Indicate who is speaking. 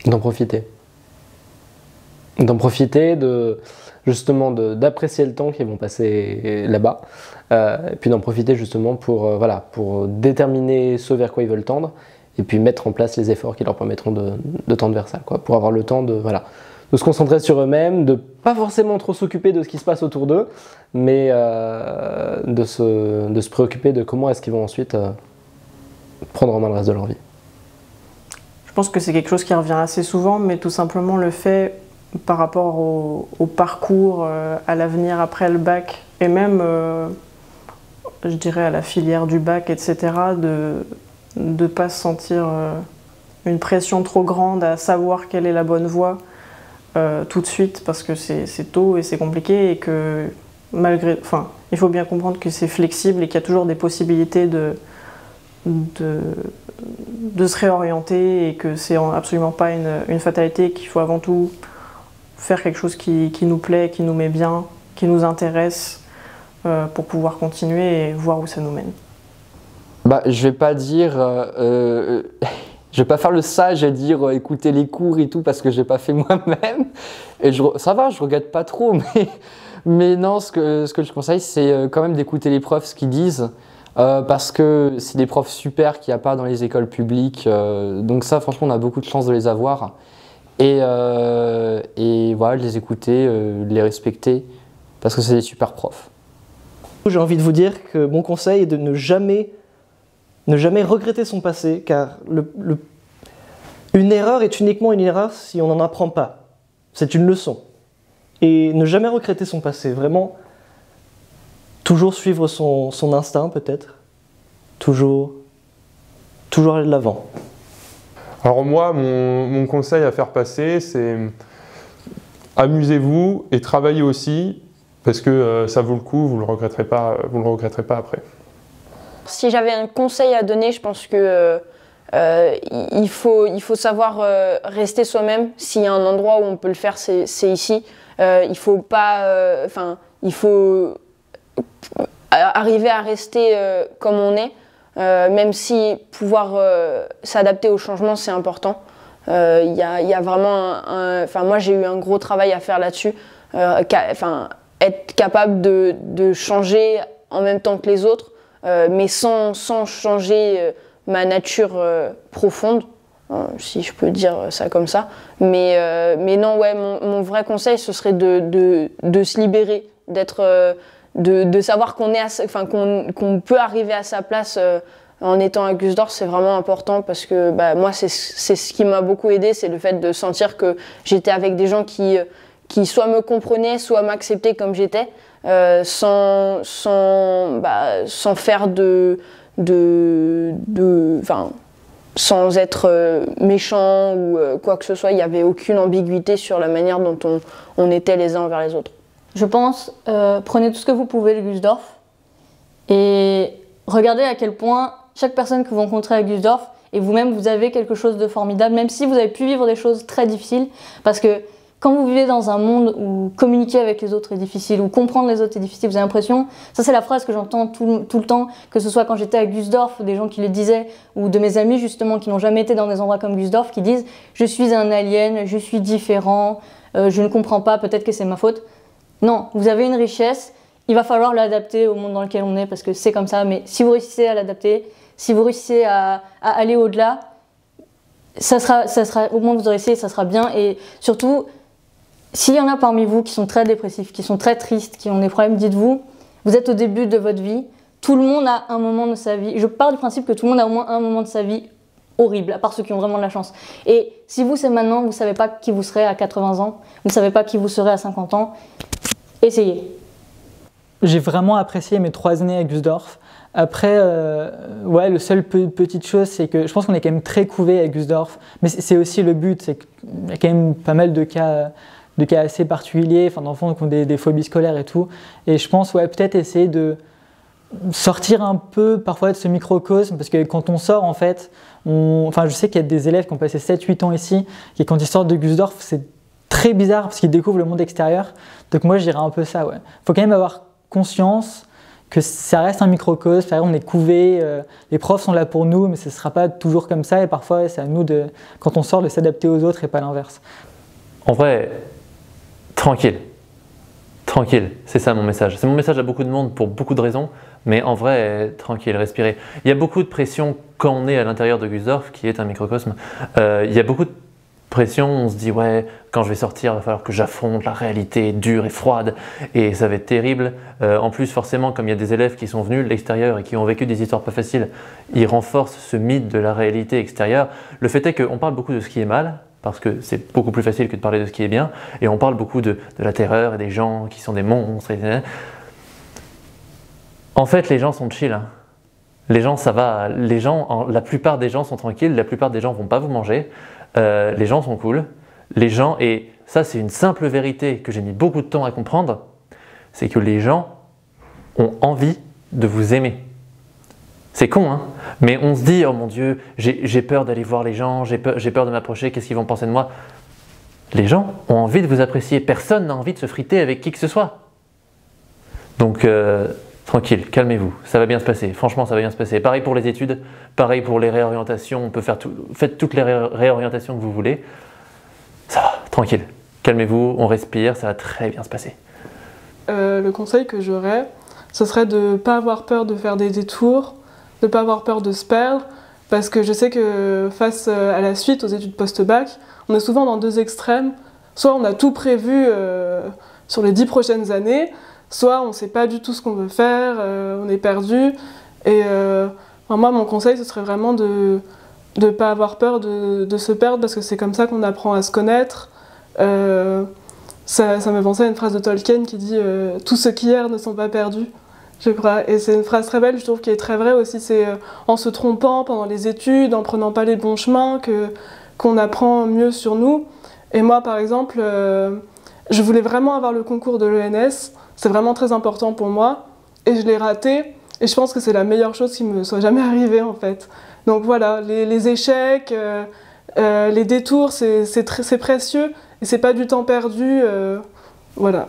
Speaker 1: D'en profiter. D'en profiter, justement d'apprécier le temps qu'ils vont passer là-bas, et puis d'en profiter justement voilà, pour déterminer ce vers quoi ils veulent tendre, et puis mettre en place les efforts qui leur permettront de tendre vers ça, quoi, pour avoir le temps voilà, de se concentrer sur eux-mêmes, de pas forcément trop s'occuper de ce qui se passe autour d'eux, mais de se préoccuper de comment est-ce qu'ils vont ensuite prendre en main le reste de leur vie.
Speaker 2: Je pense que c'est quelque chose qui revient assez souvent, mais tout simplement le fait, par rapport au parcours, à l'avenir après le bac, et même, je dirais, à la filière du bac, etc., de ne pas se sentir une pression trop grande à savoir quelle est la bonne voie tout de suite, parce que c'est tôt et c'est compliqué, et que il faut bien comprendre que c'est flexible et qu'il y a toujours des possibilités de se réorienter, et que c'est absolument pas une fatalité, qu'il faut avant tout faire quelque chose qui nous plaît, qui nous met bien, qui nous intéresse, pour pouvoir continuer et voir où ça nous mène.
Speaker 3: Bah, je vais pas dire, je vais pas faire le sage et dire écoutez les cours et tout parce que j'ai pas fait moi-même. Et ça va, je regrette pas trop, mais non, ce que je conseille, c'est quand même d'écouter les profs, ce qu'ils disent. Parce que c'est des profs super qu'il n'y a pas dans les écoles publiques, donc ça franchement on a beaucoup de chance de les avoir, et voilà, de les écouter, de les respecter, parce que c'est des super profs.
Speaker 4: J'ai envie de vous dire que mon conseil est de ne jamais regretter son passé, car une erreur est uniquement une erreur si on n'en apprend pas. C'est une leçon. Et ne jamais regretter son passé, vraiment. Toujours suivre son instinct peut-être, toujours aller de l'avant.
Speaker 5: Alors moi, mon conseil à faire passer, c'est amusez-vous et travaillez aussi, parce que ça vaut le coup, vous ne le regretterez pas après.
Speaker 6: Si j'avais un conseil à donner, je pense que il faut savoir rester soi-même. S'il y a un endroit où on peut le faire, c'est ici. Il faut pas, il faut arriver à rester comme on est, même si pouvoir s'adapter au changement, c'est important. Y a vraiment moi j'ai eu un gros travail à faire là-dessus, être capable de changer en même temps que les autres, mais sans changer ma nature profonde, si je peux dire ça comme ça. Mais non, ouais, mon vrai conseil, ce serait de se libérer, de savoir qu'on peut arriver à sa place en étant à Gusdorf. C'est vraiment important, parce que moi, c'est ce qui m'a beaucoup aidé, c'est le fait de sentir que j'étais avec des gens qui soit me comprenaient, soit m'acceptaient comme j'étais, sans faire sans être méchant ou quoi que ce soit. Il n'y avait aucune ambiguïté sur la manière dont on était les uns envers les autres.
Speaker 7: Je pense, prenez tout ce que vous pouvez de Gusdorf et regardez à quel point chaque personne que vous rencontrez à Gusdorf et vous-même, vous avez quelque chose de formidable, même si vous avez pu vivre des choses très difficiles, parce que quand vous vivez dans un monde où communiquer avec les autres est difficile, ou comprendre les autres est difficile, vous avez l'impression, ça c'est la phrase que j'entends tout le temps, que ce soit quand j'étais à Gusdorf, des gens qui le disaient, ou de mes amis justement qui n'ont jamais été dans des endroits comme Gusdorf, qui disent « je suis un alien, je suis différent, je ne comprends pas, peut-être que c'est ma faute ». Non, vous avez une richesse, il va falloir l'adapter au monde dans lequel on est, parce que c'est comme ça, mais si vous réussissez à l'adapter, si vous réussissez à aller au-delà, ça sera, au moins vous aurez essayé, ça sera bien. Et surtout, s'il y en a parmi vous qui sont très dépressifs, qui sont très tristes, qui ont des problèmes, dites-vous, vous êtes au début de votre vie, tout le monde a un moment de sa vie. Je pars du principe que tout le monde a au moins un moment de sa vie horrible, à part ceux qui ont vraiment de la chance. Et si vous, c'est maintenant, vous ne savez pas qui vous serez à 80 ans, vous ne savez pas qui vous serez à 50 ans, essayez.
Speaker 8: J'ai vraiment apprécié mes 3 années à Gusdorf. Après, ouais, le seul petite chose, c'est que je pense qu'on est quand même très couvé à Gusdorf, mais c'est aussi le but, c'est qu'il y a quand même pas mal de cas assez particuliers, d'enfants qui ont des phobies scolaires et tout. Et je pense, ouais, peut-être essayer de sortir un peu parfois de ce microcosme, parce que quand on sort, en fait, je sais qu'il y a des élèves qui ont passé 7-8 ans ici, et quand ils sortent de Gusdorf, c'est très bizarre parce qu'ils découvrent le monde extérieur. Donc moi, je dirais un peu ça, ouais. Faut quand même avoir conscience que ça reste un microcosme, on est couvé, les profs sont là pour nous, mais ce ne sera pas toujours comme ça, et parfois c'est à nous, quand on sort, de s'adapter aux autres et pas l'inverse.
Speaker 9: En vrai, tranquille. Tranquille, c'est ça mon message. C'est mon message à beaucoup de monde pour beaucoup de raisons, mais en vrai, tranquille, respirez. Il y a beaucoup de pression quand on est à l'intérieur de Gusdorf, qui est un microcosme. Il y a beaucoup de pression, on se dit ouais, quand je vais sortir, il va falloir que j'affronte la réalité dure et froide, et ça va être terrible. En plus, forcément, comme il y a des élèves qui sont venus de l'extérieur et qui ont vécu des histoires pas faciles, ils renforcent ce mythe de la réalité extérieure. Le fait est qu'on parle beaucoup de ce qui est mal, parce que c'est beaucoup plus facile que de parler de ce qui est bien, et on parle beaucoup de la terreur et des gens qui sont des monstres. En fait, les gens sont chill. Hein. Les gens, ça va. Les gens, la plupart des gens sont tranquilles, la plupart des gens vont pas vous manger. Les gens sont cool. Les gens, et ça c'est une simple vérité que j'ai mis beaucoup de temps à comprendre, c'est que les gens ont envie de vous aimer. C'est con, hein, mais on se dit, oh mon Dieu, j'ai peur d'aller voir les gens, j'ai peur de m'approcher, qu'est-ce qu'ils vont penser de moi? Les gens ont envie de vous apprécier, personne n'a envie de se friter avec qui que ce soit. Donc, tranquille, calmez-vous, ça va bien se passer, franchement ça va bien se passer. Pareil pour les études, pareil pour les réorientations, on peut faire faites toutes les réorientations que vous voulez. Ça va, tranquille, calmez-vous, on respire, ça va très bien se passer.
Speaker 2: Le conseil que j'aurais, ce serait de ne pas avoir peur de faire des détours, de ne pas avoir peur de se perdre, parce que je sais que face à la suite, aux études post-bac, on est souvent dans deux extrêmes. Soit on a tout prévu sur les 10 prochaines années, soit on ne sait pas du tout ce qu'on veut faire, on est perdu. Et moi, mon conseil, ce serait vraiment de ne pas avoir peur de se perdre, parce que c'est comme ça qu'on apprend à se connaître. Ça me pensait à une phrase de Tolkien qui dit « Tous ceux qui errent ne sont pas perdus ». Je crois. Et c'est une phrase très belle, je trouve, qui est très vraie aussi. C'est en se trompant pendant les études, en prenant pas les bons chemins, qu'on apprend mieux sur nous. Et moi, par exemple, je voulais vraiment avoir le concours de l'ENS. C'est vraiment très important pour moi. Et je l'ai raté. Et je pense que c'est la meilleure chose qui me soit jamais arrivée, en fait. Donc voilà, les échecs, les détours, c'est précieux. Et c'est pas du temps perdu. Voilà.